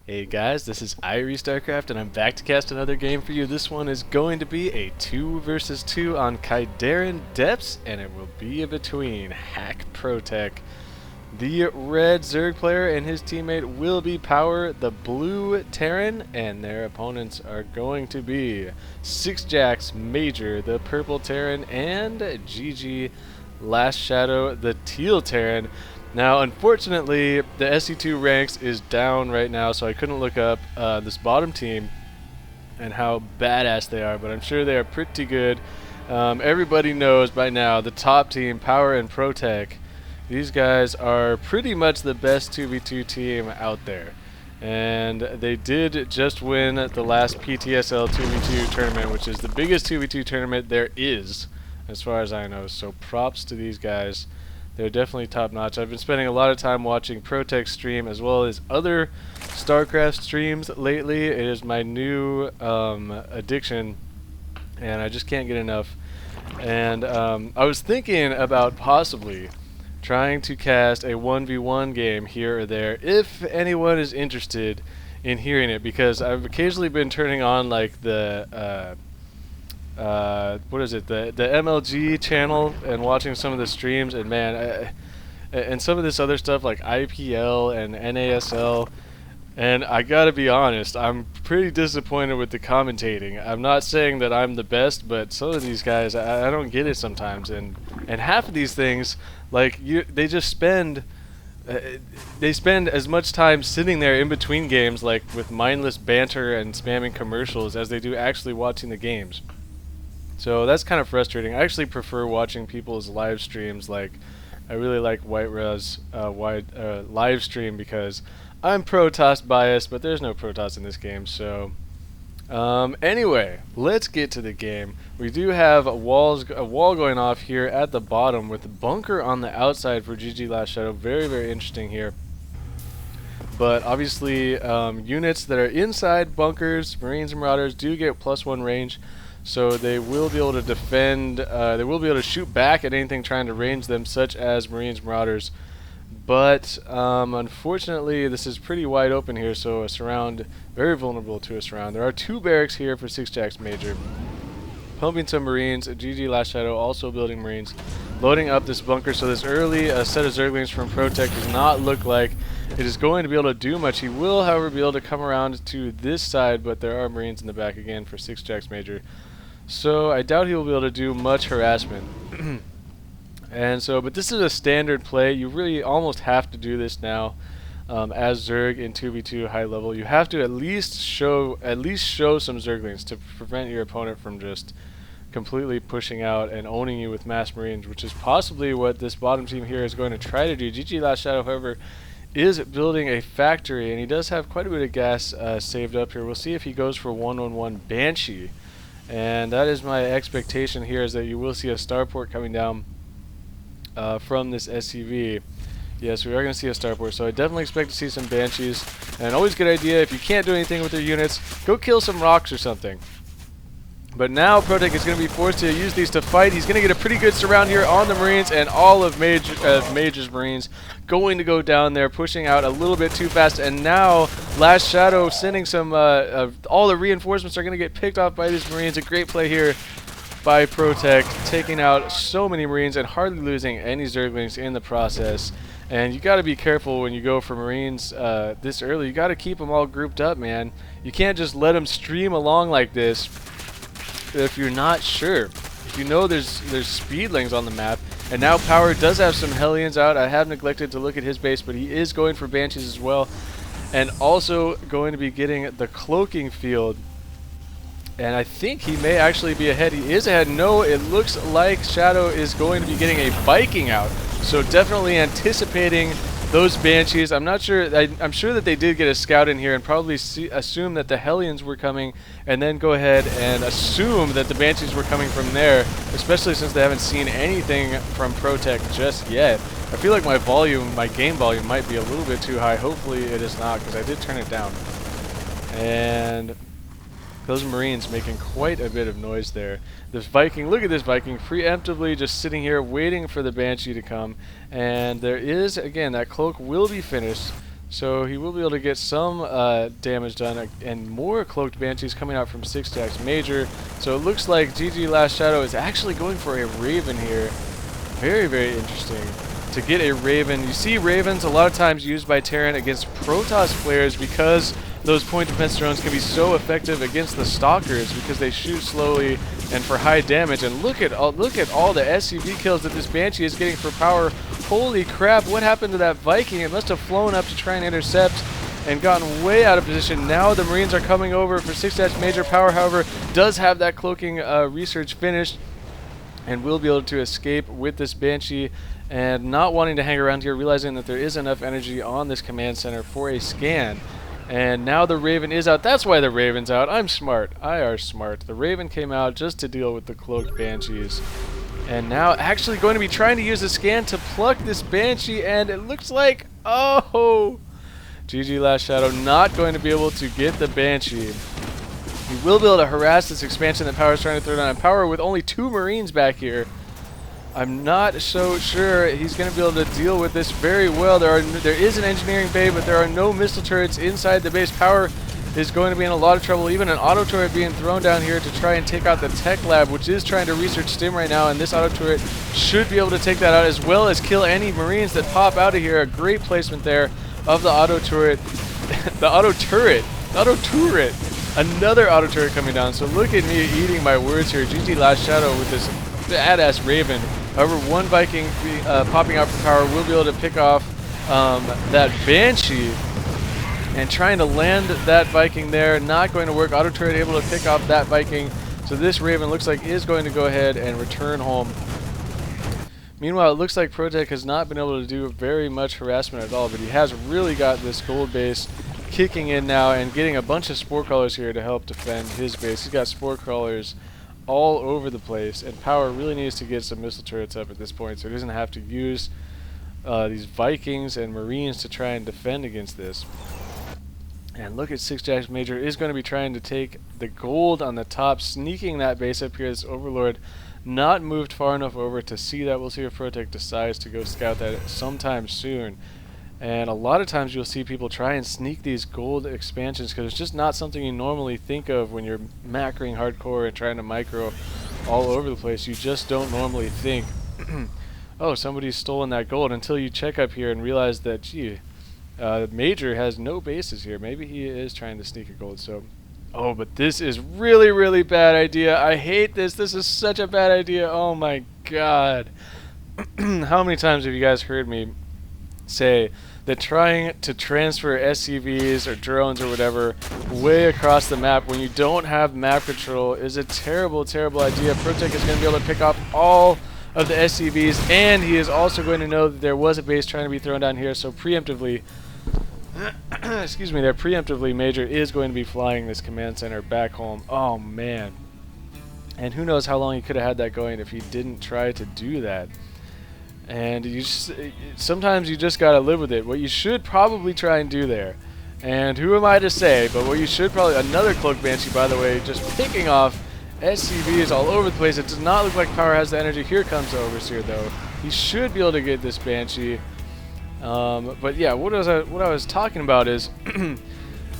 Hey guys, this is IrieStarcraft and I'm back to cast another game for you. This one is going to be a 2 versus 2 on Khydarin Depths, and it will be between haCkProTech. The red Zerg player and his teammate will be Power, the blue Terran, and their opponents are going to be sixjaxMajOr, the purple Terran, and GGLastShadow, the teal Terran. Now, unfortunately, the SC2 ranks is down right now, so I couldn't look up this bottom team and how badass they are, but I'm sure they are pretty good. Everybody knows by now, the top team, Power and ProTech, these guys are pretty much the best 2v2 team out there. And they did just win the last PTSL 2v2 tournament, which is the biggest 2v2 tournament there is, as far as I know, so props to these guys. They're definitely top-notch. I've been spending a lot of time watching ProTech stream as well as other Starcraft streams lately. It is my new addiction, and I just can't get enough. And I was thinking about possibly trying to cast a 1v1 game here or there, if anyone is interested in hearing it, because I've occasionally been turning on like the what is it, the MLG channel and watching some of the streams, and man, and some of this other stuff like IPL and NASL, and I gotta be honest, I'm pretty disappointed with the commentating. I'm not saying that I'm the best, but some of these guys, I don't get it sometimes, and half of these things, like, they just spend they spend as much time sitting there in between games, like with mindless banter and spamming commercials, as they do actually watching the games. So that's kind of frustrating. I actually prefer watching people's live streams. Like, I really like Whiterez live stream because I'm Protoss biased, but there's no Protoss in this game. So anyway, let's get to the game. We do have a wall going off here at the bottom with the bunker on the outside for GGLastShadow. Very, very interesting here. But obviously, units that are inside bunkers, Marines and Marauders, do get +1 range. So they will be able to defend, they will be able to shoot back at anything trying to range them, such as Marines, Marauders. But unfortunately, this is pretty wide open here, so a surround, very vulnerable to a surround. There are 2 barracks here for sixjaxMajOr. Pumping some Marines, GGLastShadow also building Marines. Loading up this bunker, so this early set of Zerglings from ProTech does not look like it is going to be able to do much. He will, however, be able to come around to this side, but there are Marines in the back again for sixjaxMajOr. So I doubt he will be able to do much harassment. And so, but this is a standard play. You really almost have to do this now as Zerg in 2v2 high level. You have to at least show some Zerglings to prevent your opponent from just completely pushing out and owning you with mass Marines, which is possibly what this bottom team here is going to try to do. GGLastShadow, however, is building a factory, and he does have quite a bit of gas saved up here. We'll see if he goes for 1-on-1 Banshee. And that is my expectation here, is that you will see a starport coming down from this SCV. Yes, we are going to see a starport, so I definitely expect to see some Banshees. And always a good idea, if you can't do anything with your units, go kill some rocks or something. But now ProTech is going to be forced to use these to fight. He's going to get a pretty good surround here on the Marines, and all of Major's Marines going to go down there, pushing out a little bit too fast. And now lastShadow sending some, all the reinforcements are going to get picked off by these Marines. A great play here by ProTech, taking out so many Marines and hardly losing any Zerglings in the process. And you got to be careful when you go for Marines this early. You got to keep them all grouped up, man. You can't just let them stream along like this if you're not sure. If you know there's speedlings on the map, and now Power does have some Hellions out. I have neglected to look at his base, but he is going for Banshees as well, and also going to be getting the cloaking field. And I think he may actually be ahead. He is ahead. No, it looks like Shadow is going to be getting a Viking out, so definitely anticipating those Banshees. I'm not sure. I'm sure that they did get a scout in here and probably assume that the Hellions were coming, and then go ahead and assume that the Banshees were coming from there, especially since they haven't seen anything from ProTech just yet. I feel like my game volume might be a little bit too high. Hopefully it is not, because I did turn it down. And those Marines making quite a bit of noise there. This Viking, look at this Viking, preemptively just sitting here waiting for the Banshee to come. And there is, again, that cloak will be finished. So he will be able to get some damage done, and more Cloaked Banshees coming out from sixjaxMajor. So it looks like GGLastShadow is actually going for a Raven here. Very, very interesting. To get a Raven, you see Ravens a lot of times used by Terran against Protoss players because those point defense drones can be so effective against the Stalkers because they shoot slowly and for high damage. And look at all the SCV kills that this Banshee is getting for power. Holy crap, what happened to that Viking? It must have flown up to try and intercept and gotten way out of position. Now the Marines are coming over for sixjaxMajor. Power, however, does have that cloaking research finished and will be able to escape with this Banshee, and not wanting to hang around here, realizing that there is enough energy on this command center for a scan. And now the Raven is out. That's why the Raven's out. I'm smart. I are smart. The Raven came out just to deal with the Cloaked Banshees. And now actually going to be trying to use a scan to pluck this Banshee, and it looks like, oh, GGLastShadow not going to be able to get the Banshee. He will be able to harass this expansion that Power is trying to throw down on Power with only 2 Marines back here. I'm not so sure he's going to be able to deal with this very well. There is an engineering bay, but there are no missile turrets inside the base. Power is going to be in a lot of trouble. Even an auto turret being thrown down here to try and take out the tech lab, which is trying to research stim right now, and this auto turret should be able to take that out as well as kill any Marines that pop out of here. A great placement there of the auto turret. The auto turret. Another auto turret coming down. So look at me eating my words here. GGLastShadow with this badass Raven. However, one Viking popping out for Power will be able to pick off that Banshee, and trying to land that Viking there, not going to work. Auto turret able to pick off that Viking. So this Raven looks like is going to go ahead and return home. Meanwhile, it looks like ProTech has not been able to do very much harassment at all, but he has really got this gold base kicking in now and getting a bunch of Spore Crawlers here to help defend his base. He's got Spore Crawlers all over the place, and Power really needs to get some missile turrets up at this point so he doesn't have to use these Vikings and Marines to try and defend against this. And look at sixjaxMajor is going to be trying to take the gold on the top, sneaking that base up here. This Overlord not moved far enough over to see that. We'll see if ProTech decides to go scout that sometime soon. And a lot of times you'll see people try and sneak these gold expansions because it's just not something you normally think of when you're macroing hardcore and trying to micro all over the place. You just don't normally think, oh, somebody's stolen that gold, until you check up here and realize that, gee, Major has no bases here. Maybe he is trying to sneak a gold. So, oh, but this is really, really bad idea. I hate this. This is such a bad idea. Oh my god. How many times have you guys heard me say that trying to transfer SCVs or drones or whatever way across the map when you don't have map control is a terrible, terrible idea? ProTech is going to be able to pick off all of the SCVs, and he is also going to know that there was a base trying to be thrown down here, so preemptively excuse me, there preemptively Major is going to be flying this command center back home. Oh man. And who knows how long he could have had that going if he didn't try to do that. And you just, sometimes you just gotta live with it. What you should probably try and do there, and who am I to say, but what you should probably, another Cloaked Banshee by the way, just picking off SCVs all over the place. It does not look like Power has the energy. Here comes the Overseer though. He should be able to get this Banshee. But yeah, what I was talking about is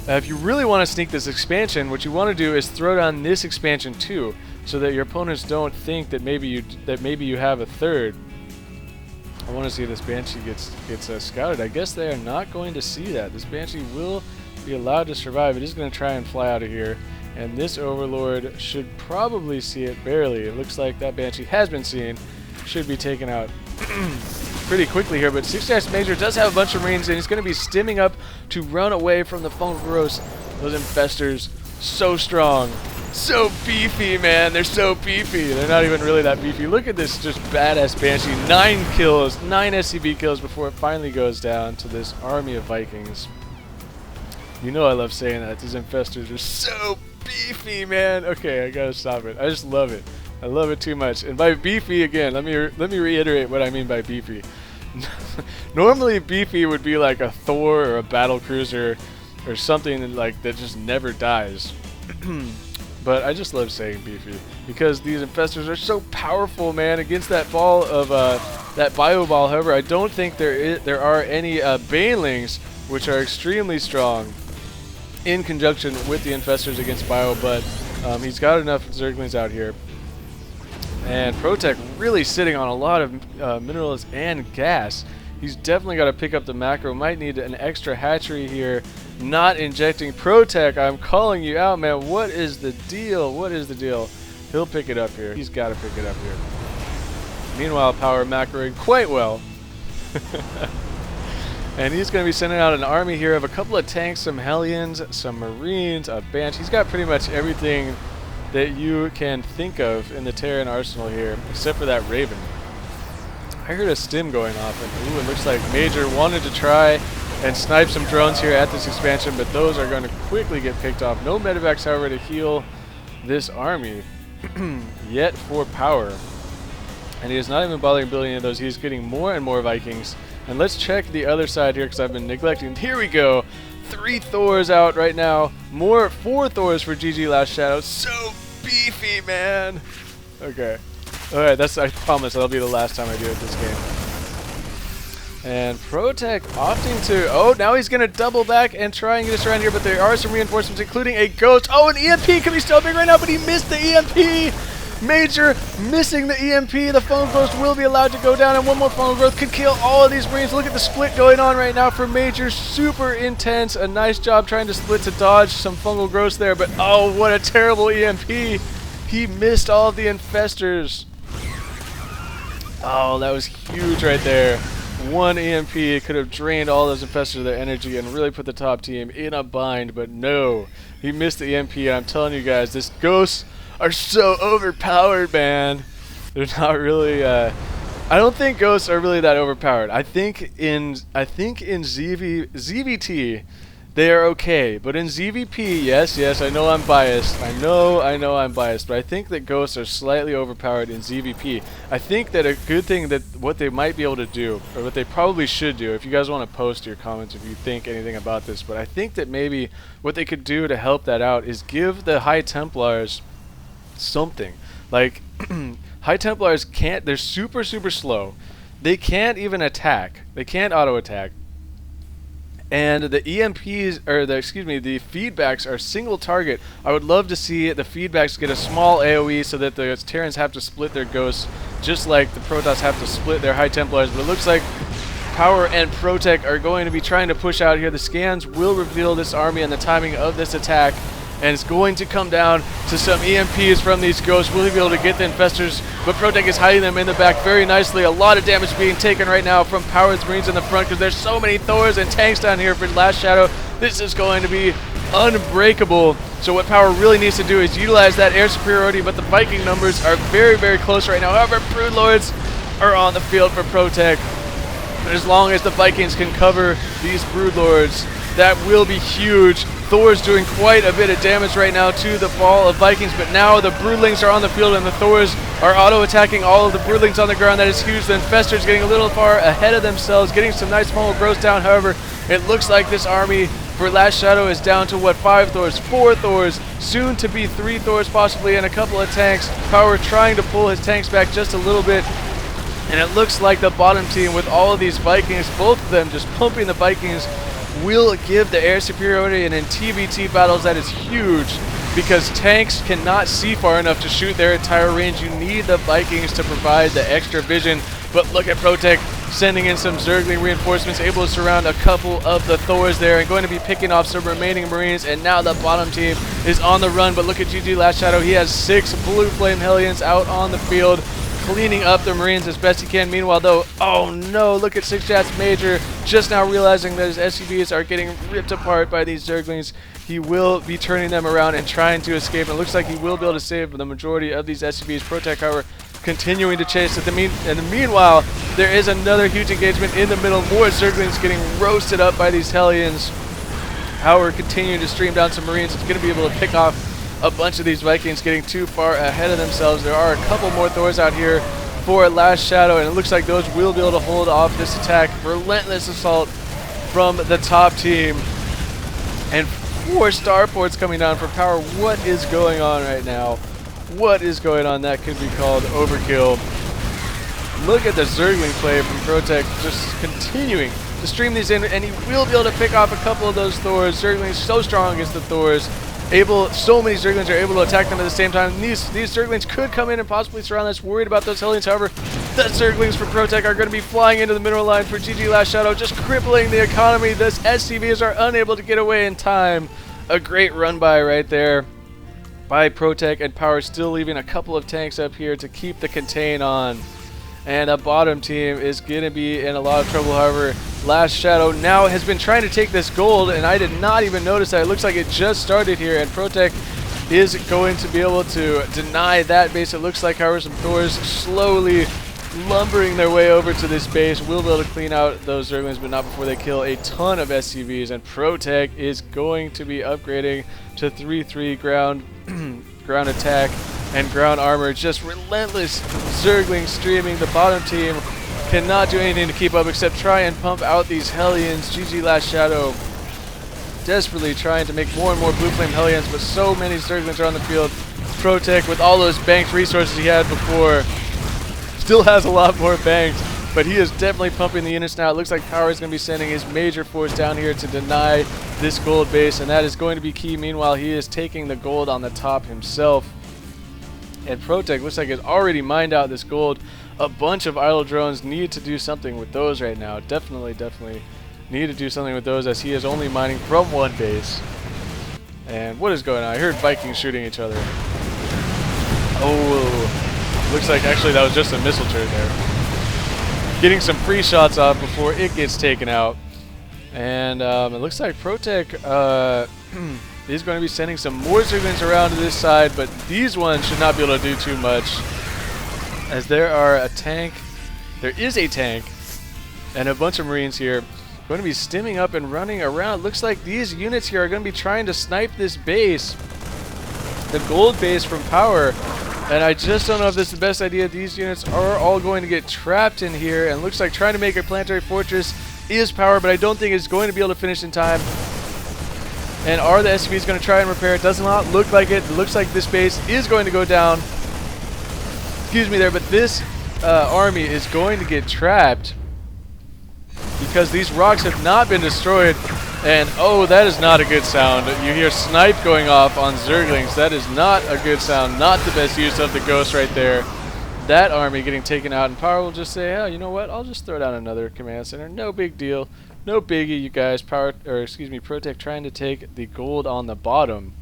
if you really want to sneak this expansion, what you want to do is throw down this expansion too, so that your opponents don't think that maybe you have a third. I want to see if this Banshee gets scouted. I guess they are not going to see that. This Banshee will be allowed to survive. It is going to try and fly out of here, and this Overlord should probably see it barely. It looks like that Banshee has been seen. Should be taken out pretty quickly here, but sixjaxMajor does have a bunch of Marines, and he's going to be stimming up to run away from the Fungross. Those infestors, so strong. So beefy, man. They're so beefy. They're not even really that beefy. Look at this just badass Banshee. 9 kills, 9 SCB kills before it finally goes down to this army of Vikings. You know I love saying that. These infestors are so beefy, man. Okay, I gotta stop it. I just love it. I love it too much. And by beefy, again, let me reiterate what I mean by beefy. Normally beefy would be like a Thor or a battle cruiser or something like that just never dies. But I just love saying beefy because these infestors are so powerful, man, against that ball of that bio ball. However, I don't think there are any banelings which are extremely strong in conjunction with the infestors against Bio, but he's got enough Zerglings out here. And ProTech really sitting on a lot of minerals and gas. He's definitely got to pick up the macro. Might need an extra hatchery here. Not injecting ProTech. I'm calling you out, man. What is the deal? What is the deal? He'll pick it up here. He's got to pick it up here. Meanwhile, Power macroing quite well. And he's going to be sending out an army here of a couple of tanks, some Hellions, some Marines, a Banshee. He's got pretty much everything that you can think of in the Terran arsenal here, except for that Raven. I heard a stim going off, and ooh, it looks like Major wanted to try and snipe some drones here at this expansion, but those are going to quickly get picked off. No medevacs, however, to heal this army yet for Power. And he is not even bothering building any of those. He's getting more and more Vikings. And let's check the other side here, because I've been neglecting. Here we go. 3 Thors out right now. 4 Thors for GGLastShadow. So beefy, man. Okay. Alright, I promise that'll be the last time I do it this game. And ProTech opting to... Oh, now he's going to double back and try and get us around here, but there are some reinforcements, including a Ghost. Oh, an EMP could be still big right now, but he missed the EMP! Major missing the EMP. The Fungal Growth will be allowed to go down, and one more Fungal Growth could kill all of these Marines. Look at the split going on right now for Major. Super intense. A nice job trying to split to dodge some Fungal Growths there, but oh, what a terrible EMP. He missed all of the infestors. Oh, that was huge right there. One EMP could have drained all those infestors of their energy and really put the top team in a bind, but no. He missed the EMP, and I'm telling you guys, this Ghosts are so overpowered, man. They're not really I don't think Ghosts are really that overpowered. I think in ZVT they are okay, but in ZVP, yes, I know I'm biased. I know I'm biased, but I think that Ghosts are slightly overpowered in ZVP. I think that a good thing that what they might be able to do, or what they probably should do, if you guys want to post your comments if you think anything about this, but I think that maybe what they could do to help that out is give the High Templars something. Like, High Templars can't, they're super slow. They can't even attack. They can't auto attack. And the EMPs, or the feedbacks are single target. I would love to see the feedbacks get a small AoE so that the Terrans have to split their Ghosts, just like the Protoss have to split their High Templars. But it looks like Power and ProTech are going to be trying to push out here. The scans will reveal this army and the timing of this attack. And it's going to come down to some EMPs from these Ghosts. Will he be able to get the infestors? But ProTech is hiding them in the back very nicely. A lot of damage being taken right now from Power's Marines in the front, because there's so many Thors and tanks down here for LastShadow. This is going to be unbreakable. So what Power really needs to do is utilize that air superiority, but the Viking numbers are very close right now. However, Broodlords are on the field for ProTech. But as long as the Vikings can cover these Broodlords, that will be huge. Thor's doing quite a bit of damage right now to the ball of Vikings, but now the Broodlings are on the field and the Thors are auto-attacking all of the Broodlings on the ground. That is huge. The Infestors getting a little far ahead of themselves, getting some nice small growth down. However, it looks like this army for LastShadow is down to, what, 5 Thors, 4 Thors, soon to be 3 Thors possibly, and a couple of tanks. Power trying to pull his tanks back just a little bit. And it looks like the bottom team with all of these Vikings, both of them just pumping the Vikings, will give the air superiority, and in TVT battles that is huge, because tanks cannot see far enough to shoot their entire range. You need the Vikings to provide the extra vision. But look at ProTech sending in some Zergling reinforcements, able to surround a couple of the Thors there, and going to be picking off some remaining Marines. And now the bottom team is on the run, but look at GGLastShadow. He has 6 Blue Flame Hellions out on the field, cleaning up the Marines as best he can. Meanwhile, though, oh no, look at sixjaxMajOr just now realizing that his SCVs are getting ripped apart by these Zerglings. He will be turning them around and trying to escape. It looks like he will be able to save the majority of these SCVs. ProTech, however, continuing to chase. In the meanwhile, there is another huge engagement in the middle. More Zerglings getting roasted up by these Hellions. Howard continuing to stream down some Marines. It's going to be able to pick off a bunch of these Vikings, getting too far ahead of themselves. There are a couple more Thors out here for LastShadow, and it looks like those will be able to hold off this attack. Relentless assault from the top team. And 4 starports coming down for Power. What is going on right now? What is going on? That could be called overkill. Look at the Zergling play from ProTech, just continuing to stream these in, and he will be able to pick off a couple of those Thors. Zerglings so strong against the Thors. So many Zerglings are able to attack them at the same time. These Zerglings could come in and possibly surround us. Worried about those Hellions. However, the Zerglings for ProTech are going to be flying into the mineral line for GGLastShadow, just crippling the economy. The SCVs are unable to get away in time. A great run by right there by ProTech, and Power still leaving a couple of tanks up here to keep the contain on. And the bottom team is going to be in a lot of trouble. However, LastShadow now has been trying to take this gold, and I did not even notice that. It looks like it just started here, and ProTech is going to be able to deny that base. It looks like, however, some Thors slowly lumbering their way over to this base. Will be able to clean out those Zerglings, but not before they kill a ton of SCVs. And ProTech is going to be upgrading to 3-3 ground ground attack and ground armor. Just relentless Zergling streaming. The bottom team cannot do anything to keep up except try and pump out these Hellions. GGLastShadow desperately trying to make more and more Blue Flame Hellions, but so many Zerglings are on the field. ProTech, with all those banked resources he had before, still has a lot more banked, but he is definitely pumping the units now. It looks like Power is going to be sending his major force down here to deny this gold base, and that is going to be key. Meanwhile, he is taking the gold on the top himself. And ProTech looks like it's already mined out this gold. A bunch of idle drones. Need to do something with those right now. Definitely need to do something with those, as he is only mining from one base. And what is going on? I heard Vikings shooting each other. Oh, looks like actually that was just a missile turret there. Getting some free shots off before it gets taken out. And it looks like ProTech is going to be sending some more Zerglings around to this side, but these ones should not be able to do too much, as there is a tank and a bunch of Marines here going to be stimming up and running around. Looks like these units here are going to be trying to snipe this base, the gold base from Power, and I just don't know if this is the best idea. These units are all going to get trapped in here, and looks like trying to make a planetary fortress is Power, but I don't think it's going to be able to finish in time. And are the SCVs going to try and repair it? Does not look like it. It looks like this base is going to go down. Excuse me there, but this army is going to get trapped because these rocks have not been destroyed. And oh, that is not a good sound. You hear snipe going off on Zerglings. That is not a good sound. Not the best use of the ghost right there. That army getting taken out, and Power will just say, oh, you know what? I'll just throw down another command center. No big deal. No biggie, you guys. ProTech trying to take the gold on the bottom.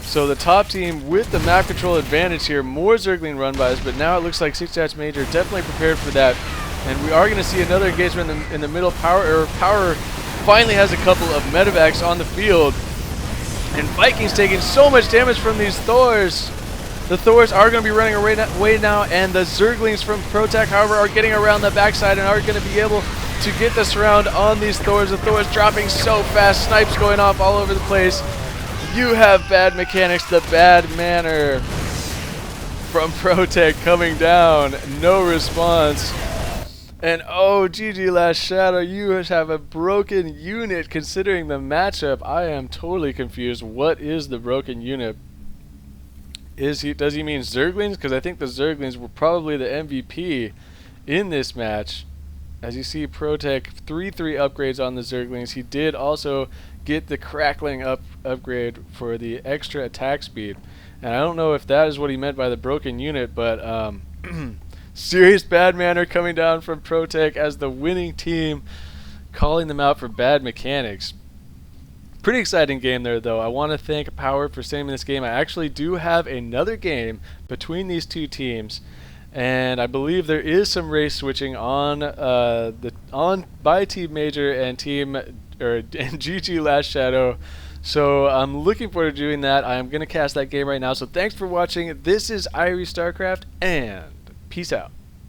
So the top team with the map control advantage here. More Zergling run-bys, but now it looks like sixjaxMajOr definitely prepared for that. And we are going to see another engagement in the middle. Power finally has a couple of medevacs on the field. And Vikings taking so much damage from these Thors. The Thors are going to be running away now, and the Zerglings from ProTech, however, are getting around the backside and are going to be able to get the surround on these Thors. The Thors dropping so fast, snipes going off all over the place. You have bad mechanics, the bad manner from ProTech coming down. No response. And oh, GGLastShadow, you have a broken unit considering the matchup. I am totally confused. What is the broken unit? Does he mean Zerglings? Because I think the Zerglings were probably the MVP in this match. As you see, ProTech 3-3 upgrades on the Zerglings. He did also get the crackling upgrade for the extra attack speed. And I don't know if that is what he meant by the broken unit, but serious bad manner coming down from ProTech as the winning team, calling them out for bad mechanics. Pretty exciting game there, though. I want to thank Power for sending me this game. I actually do have another game between these two teams, and I believe there is some race switching on by Team Major and GGLastShadow. So I'm looking forward to doing that. I'm going to cast that game right now. So thanks for watching. This is IrieStarcraft, and peace out.